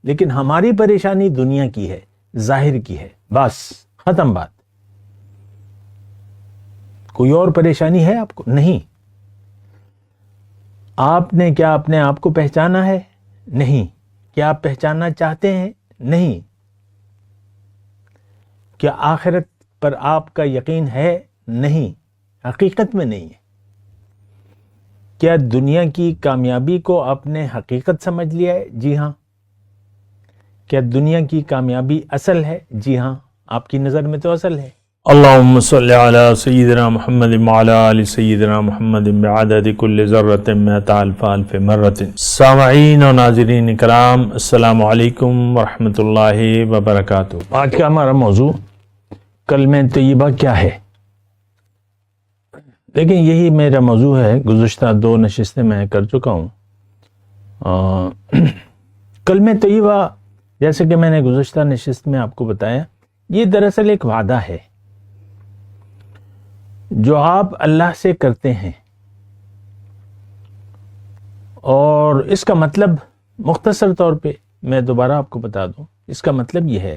لیکن ہماری پریشانی دنیا کی ہے، ظاہر کی ہے، بس ختم بات۔ کوئی اور پریشانی ہے آپ کو؟ نہیں۔ آپ نے کیا اپنے آپ کو پہچانا ہے؟ نہیں۔ کیا آپ پہچاننا چاہتے ہیں؟ نہیں۔ کیا آخرت پر آپ کا یقین ہے؟ نہیں، حقیقت میں نہیں ہے۔ کیا دنیا کی کامیابی کو آپ نے حقیقت سمجھ لیا ہے؟ جی ہاں۔ کیا دنیا کی کامیابی اصل ہے؟ جی ہاں، آپ کی نظر میں تو اصل ہے۔ اللہم صلی علی سیدنا محمد وعلی آل سیدنا محمد بعدد کل ذرۃ مئۃ الف الف مرۃ۔ سامعین و ناظرین کرام، السلام علیکم ورحمۃ اللہ وبرکاتہ۔ آج کا ہمارا موضوع کلمہ طیبہ کیا ہے؟ لیکن یہی میرا موضوع ہے، گزشتہ 2 نشستیں میں کر چکا ہوں۔ کلمہ طیبہ، جیسے کہ میں نے گزشتہ نشست میں آپ کو بتایا، یہ دراصل ایک وعدہ ہے جو آپ اللہ سے کرتے ہیں، اور اس کا مطلب مختصر طور پہ میں دوبارہ آپ کو بتا دوں، اس کا مطلب یہ ہے،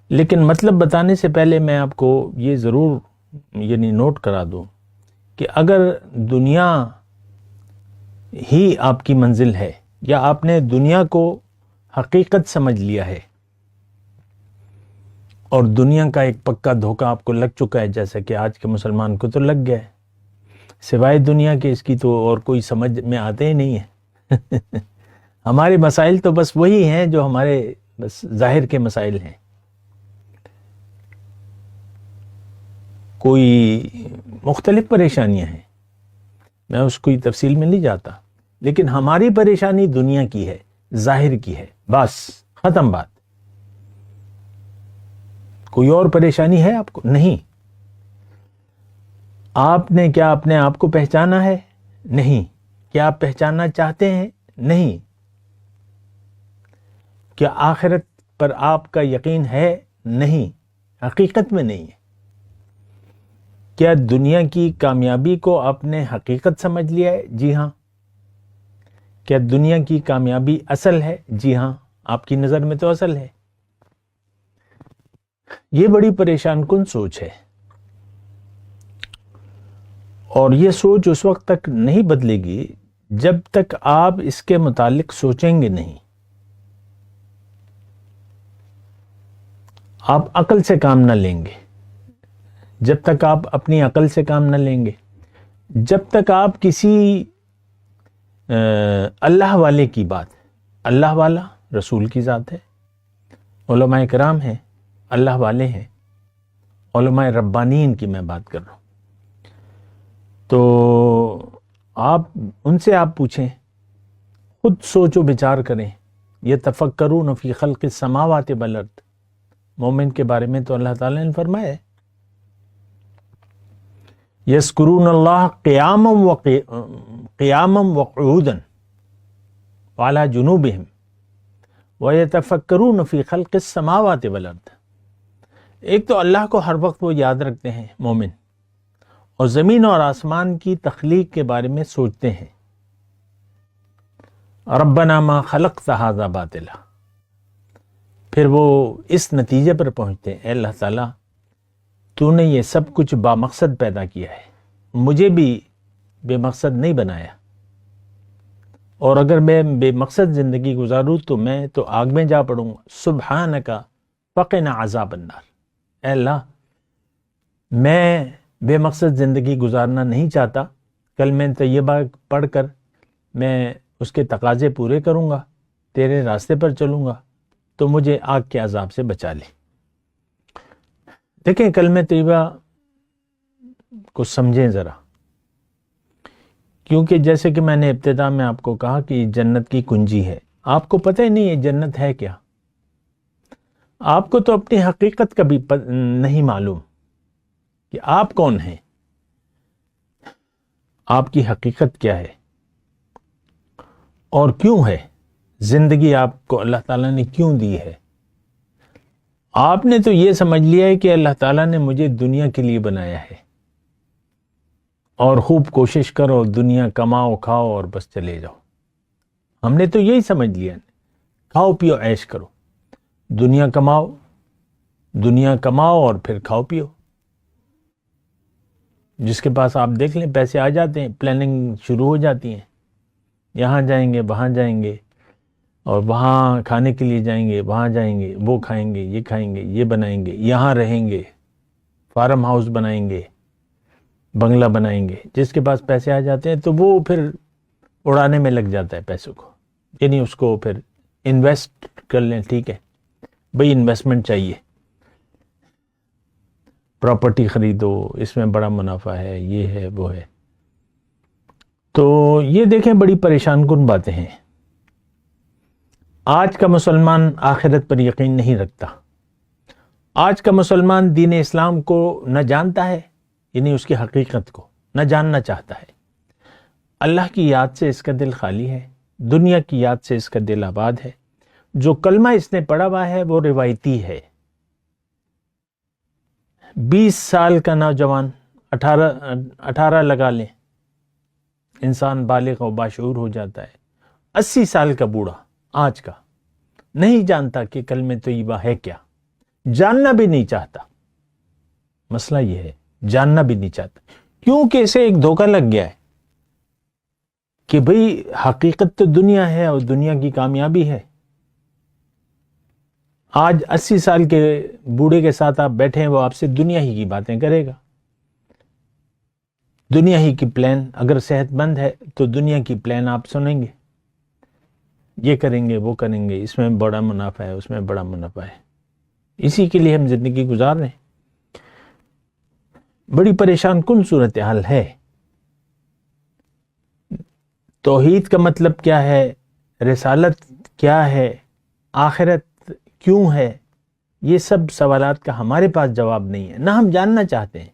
لیکن مطلب بتانے سے پہلے میں آپ کو یہ ضرور نوٹ کرا دوں کہ اگر دنیا ہی آپ کی منزل ہے، یا آپ نے دنیا کو حقیقت سمجھ لیا ہے، اور دنیا کا ایک پکا دھوکہ آپ کو لگ چکا ہے، جیسا کہ آج کے مسلمان کو تو لگ گیا ہے، سوائے دنیا کے اس کی تو اور کوئی سمجھ میں آتے ہی نہیں ہے۔ ہمارے مسائل تو بس وہی ہیں جو ہمارے بس ظاہر کے مسائل ہیں، کوئی مختلف پریشانیاں ہیں، میں اس کوئی تفصیل میں نہیں جاتا، لیکن ہماری پریشانی دنیا کی ہے، ظاہر کی ہے، بس ختم بات۔ کوئی اور پریشانی ہے آپ کو؟ نہیں۔ آپ نے کیا اپنے آپ کو پہچانا ہے؟ نہیں۔ کیا آپ پہچاننا چاہتے ہیں؟ نہیں۔ کیا آخرت پر آپ کا یقین ہے؟ نہیں، حقیقت میں نہیں ہے۔ کیا دنیا کی کامیابی کو آپ نے حقیقت سمجھ لیا ہے؟ جی ہاں۔ کیا دنیا کی کامیابی اصل ہے؟ جی ہاں، آپ کی نظر میں تو اصل ہے۔ یہ بڑی پریشان کن سوچ ہے، اور یہ سوچ اس وقت تک نہیں بدلے گی جب تک آپ اس کے متعلق سوچیں گے نہیں۔ آپ عقل سے کام نہ لیں گے، جب تک آپ اپنی عقل سے کام نہ لیں گے، جب تک آپ کسی اللہ والے کی بات، اللہ والا رسول کی ذات ہے، علماء کرام ہیں، اللہ والے ہیں، علماء ربانین کی میں بات کر رہا ہوں، تو آپ ان سے آپ پوچھیں، خود سوچ و بچار کریں۔ یتفکرون فی خلق السماوات والارض، مومن کے بارے میں تو اللہ تعالیٰ نے فرمایا ہے، یذکرون اللہ قیاما وقعودا وعلی جنوبہم ویتفکرون فی خلق السماوات والارض۔ ایک تو اللہ کو ہر وقت وہ یاد رکھتے ہیں مومن، اور زمین اور آسمان کی تخلیق کے بارے میں سوچتے ہیں، ربنا ما خلقت ھذا باطلا، پھر وہ اس نتیجے پر پہنچتے ہیں، اے اللہ تعالیٰ تو نے یہ سب کچھ بامقصد پیدا کیا ہے، مجھے بھی بے مقصد نہیں بنایا، اور اگر میں بے مقصد زندگی گزاروں تو میں تو آگ میں جا پڑوں گا، سبحانک فقنا عذاب النار، اے اللہ میں بے مقصد زندگی گزارنا نہیں چاہتا، کلمہ طیبہ پڑھ کر میں اس کے تقاضے پورے کروں گا، تیرے راستے پر چلوں گا، تو مجھے آگ کے عذاب سے بچا لے۔ دیکھیں کلمہ طیبہ کو سمجھیں ذرا، کیونکہ جیسے کہ میں نے ابتدا میں آپ کو کہا کہ جنت کی کنجی ہے، آپ کو پتہ ہی نہیں ہے جنت ہے کیا، آپ کو تو اپنی حقیقت کا بھی نہیں معلوم کہ آپ کون ہیں، آپ کی حقیقت کیا ہے اور کیوں ہے، زندگی آپ کو اللہ تعالیٰ نے کیوں دی ہے۔ آپ نے تو یہ سمجھ لیا ہے کہ اللہ تعالیٰ نے مجھے دنیا کے لیے بنایا ہے، اور خوب کوشش کرو، دنیا کماؤ کھاؤ اور بس چلے جاؤ، ہم نے تو یہی سمجھ لیا، کھاؤ پیو عیش کرو، دنیا کماؤ اور پھر کھاؤ پیو۔ جس کے پاس آپ دیکھ لیں پیسے آ جاتے ہیں، پلاننگ شروع ہو جاتی ہیں، یہاں جائیں گے، وہاں جائیں گے، اور وہاں کھانے کے لیے جائیں گے، وہاں جائیں گے، وہ کھائیں گے، یہ کھائیں گے، یہ بنائیں گے، یہاں رہیں گے، فارم ہاؤس بنائیں گے، بنگلہ بنائیں گے۔ جس کے پاس پیسے آ جاتے ہیں تو وہ پھر اڑانے میں لگ جاتا ہے پیسوں کو، یعنی اس کو پھر انویسٹ کر لیں، ٹھیک ہے بھئی انویسٹمنٹ چاہیے، پراپرٹی خریدو، اس میں بڑا منافع ہے، یہ ہے وہ ہے۔ تو یہ دیکھیں بڑی پریشان کن باتیں ہیں۔ آج کا مسلمان آخرت پر یقین نہیں رکھتا، آج کا مسلمان دین اسلام کو نہ جانتا ہے، یعنی اس کی حقیقت کو نہ جاننا چاہتا ہے۔ اللہ کی یاد سے اس کا دل خالی ہے، دنیا کی یاد سے اس کا دل آباد ہے۔ جو کلمہ اس نے پڑھا ہوا ہے وہ روایتی ہے۔ 20 سال کا نوجوان، 18 لگا لیں، انسان بالغ و باشعور ہو جاتا ہے۔ 80 سال کا بوڑھا آج کا نہیں جانتا کہ کلمہ طیبہ ہے کیا، جاننا بھی نہیں چاہتا۔ مسئلہ یہ ہے، جاننا بھی نہیں چاہتا، کیونکہ اسے ایک دھوکہ لگ گیا ہے کہ بھئی حقیقت تو دنیا ہے اور دنیا کی کامیابی ہے۔ آج 80 سال کے بوڑھے کے ساتھ آپ بیٹھے ہیں، وہ آپ سے دنیا ہی کی باتیں کرے گا، دنیا ہی کی پلان، اگر صحت مند ہے تو دنیا کی پلان آپ سنیں گے، یہ کریں گے، وہ کریں گے، اس میں بڑا منافع ہے، اس میں بڑا منافع ہے۔ اسی کے لیے ہم زندگی گزار رہے ہیں۔ بڑی پریشان کن صورتحال ہے۔ توحید کا مطلب کیا ہے، رسالت کیا ہے، آخرت کیوں ہے، یہ سب سوالات کا ہمارے پاس جواب نہیں ہے، نہ ہم جاننا چاہتے ہیں۔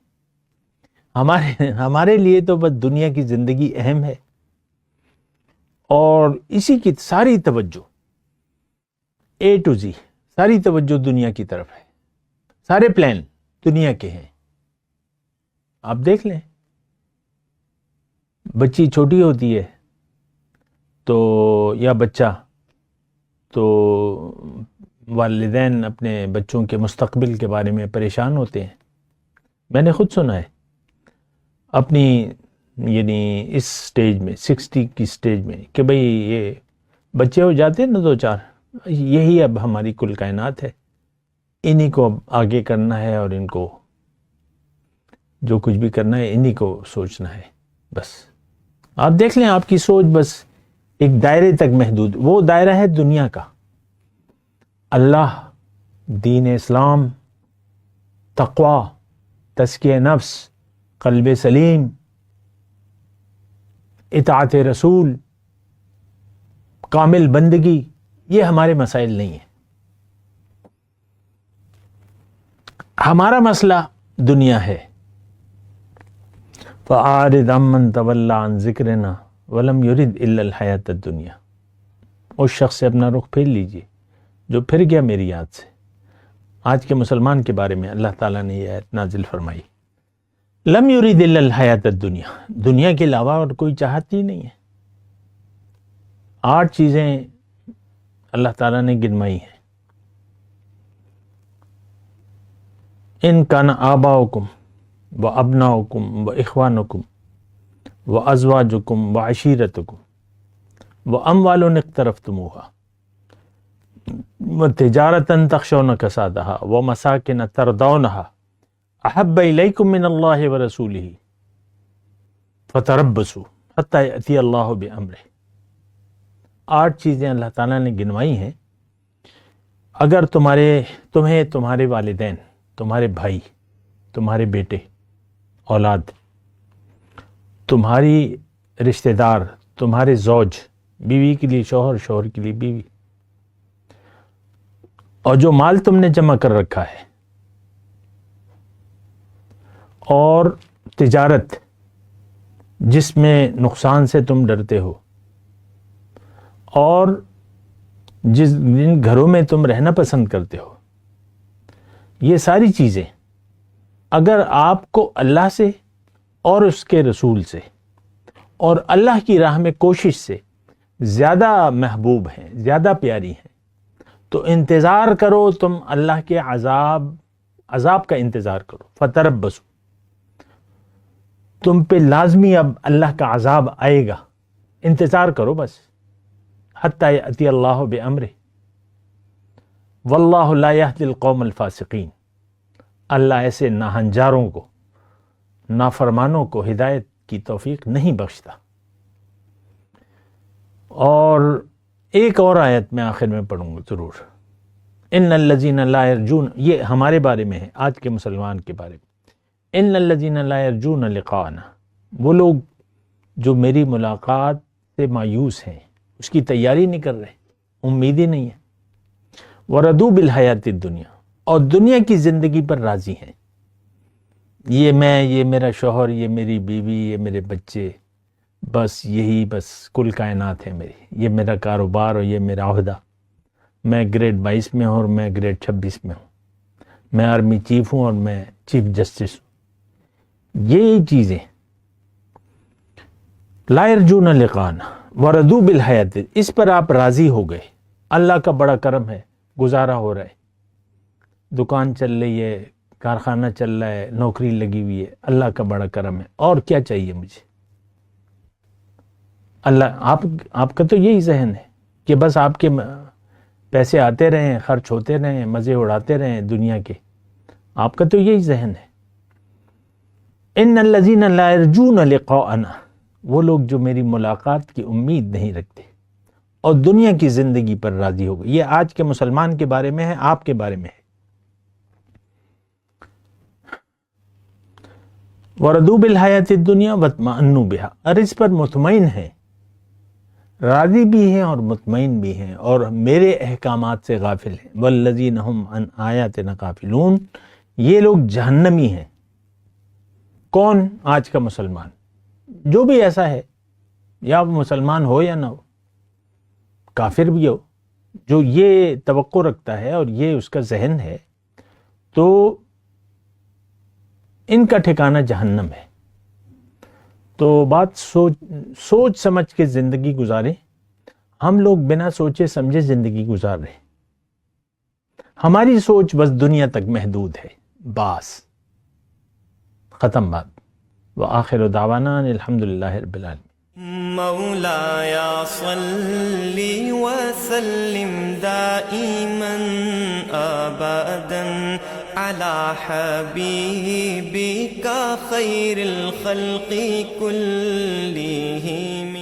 ہمارے لیے تو بس دنیا کی زندگی اہم ہے، اور اسی کی ساری توجہ A to Z، ساری توجہ دنیا کی طرف ہے، سارے پلان دنیا کے ہیں۔ آپ دیکھ لیں، بچی چھوٹی ہوتی ہے تو یا بچہ، تو والدین اپنے بچوں کے مستقبل کے بارے میں پریشان ہوتے ہیں۔ میں نے خود سنا ہے اپنی، یعنی اس سٹیج میں 60 کی سٹیج میں، کہ بھئی یہ بچے ہو جاتے ہیں نا 2-4، یہی اب ہماری کل کائنات ہے، انہی کو اب آگے کرنا ہے، اور ان کو جو کچھ بھی کرنا ہے انہی کو سوچنا ہے۔ بس آپ دیکھ لیں، آپ کی سوچ بس ایک دائرے تک محدود، وہ دائرہ ہے دنیا کا۔ اللہ، دین اسلام، تقوی، تزکیہ نفس، قلب سلیم، اطاعت رسول، کامل بندگی، یہ ہمارے مسائل نہیں ہیں۔ ہمارا مسئلہ دنیا ہے۔ فَأَعْرِضْ عَمَّنْ تَوَلَّىٰ عَنْ ذِكْرِنَا وَلَمْ يُرِدْ إِلَّا الْحَيَاةَ الدُّنْيَا۔ اس شخص سے اپنا رخ پھیر لیجئے جو پھر گیا میری یاد سے۔ آج کے مسلمان کے بارے میں اللہ تعالیٰ نے یہ آیت نازل فرمائی، لم یرید الا الحیات الدنیا، دنیا کے علاوہ اور کوئی چاہت ہی نہیں ہے۔ 8 چیزیں اللہ تعالیٰ نے گنوائی ہیں۔ ان کان آباؤکم و ابناؤکم و اخوانکم و ازواجکم و عشیرتکم و اموال اقترفتموها و تجارة تخشون کسادها و مساکن ترضونها احب الیکم من اللہ و رسولہ فتربصوا حتی یأتی اللہ بامرہ۔ 8 چیزیں اللہ تعالیٰ نے گنوائی ہیں۔ اگر تمہیں تمہارے والدین، تمہارے بھائی، تمہارے بیٹے، اولاد، تمہاری رشتہ دار، تمہارے زوج، بیوی کے لیے شوہر، شوہر کے لیے بیوی، اور جو مال تم نے جمع کر رکھا ہے، اور تجارت جس میں نقصان سے تم ڈرتے ہو، اور جن گھروں میں تم رہنا پسند کرتے ہو، یہ ساری چیزیں اگر آپ کو اللہ سے اور اس کے رسول سے اور اللہ کی راہ میں کوشش سے زیادہ محبوب ہیں، زیادہ پیاری ہیں، تو انتظار کرو تم اللہ کے عذاب کا انتظار کرو. فتربصوا، تم پہ لازمی اب اللہ کا عذاب آئے گا، انتظار کرو بس. حتی یأتی اللہ بامرہ واللہ لا یہدی القوم الفاسقین، اللہ ایسے ناہنجاروں کو، نافرمانوں کو ہدایت کی توفیق نہیں بخشتا. اور ایک اور آیت میں آخر میں پڑھوں گا ضرور. ان الذین لا یرجون، یہ ہمارے بارے میں ہے، آج کے مسلمان کے بارے میں. ان الذین لا یرجون لقاءنا، وہ لوگ جو میری ملاقات سے مایوس ہیں، اس کی تیاری نہیں کر رہے، امید ہی نہیں ہے. وردوا بالحیات الدنیا، اور دنیا کی زندگی پر راضی ہیں. یہ میں، یہ میرا شوہر، یہ میری بیوی، یہ میرے بچے، بس یہی بس کل کائنات ہے میری، یہ میرا کاروبار اور یہ میرا عہدہ. میں گریڈ 22 میں ہوں اور میں گریڈ 26 میں ہوں، میں آرمی چیف ہوں اور میں چیف جسٹس ہوں. یہی چیزیں. لا یرجون لقاءنا وردوا بالحیات، اس پر آپ راضی ہو گئے. اللہ کا بڑا کرم ہے، گزارا ہو رہا ہے، دکان چل رہی ہے، کارخانہ چل رہا ہے، نوکری لگی ہوئی ہے، اللہ کا بڑا کرم ہے، اور کیا چاہیے مجھے. اللہ آپ کا تو یہی ذہن ہے کہ بس آپ کے پیسے آتے رہیں، خرچ ہوتے رہیں، مزے اڑاتے رہیں دنیا کے. آپ کا تو یہی ذہن ہے. ان الذین لا یرجون لقاءنا، وہ لوگ جو میری ملاقات کی امید نہیں رکھتے اور دنیا کی زندگی پر راضی ہو گئے. یہ آج کے مسلمان کے بارے میں ہے، آپ کے بارے میں ہے. وردوا بالحیات الدنیا واطمأنوا بہا، اور اس پر مطمئن ہیں، راضی بھی ہیں اور مطمئن بھی ہیں اور میرے احکامات سے غافل ہیں. والذین هم عن آیاتنا غافلون، یہ لوگ جہنمی ہیں. کون؟ آج کا مسلمان، جو بھی ایسا ہے، یا وہ مسلمان ہو یا نہ ہو، کافر بھی ہو، جو یہ توقع رکھتا ہے اور یہ اس کا ذہن ہے، تو ان کا ٹھکانہ جہنم ہے. تو بات سوچ سمجھ کے زندگی گزاریں. ہم لوگ بنا سوچے سمجھے زندگی گزار رہے ہیں. ہماری سوچ بس دنیا تک محدود ہے، بس ختم بات. وآخر دعوانا الحمدللہ رب العالمین. مولایا صلی وسلم دائما ابدا على حبيبك خير الخلق كلهم.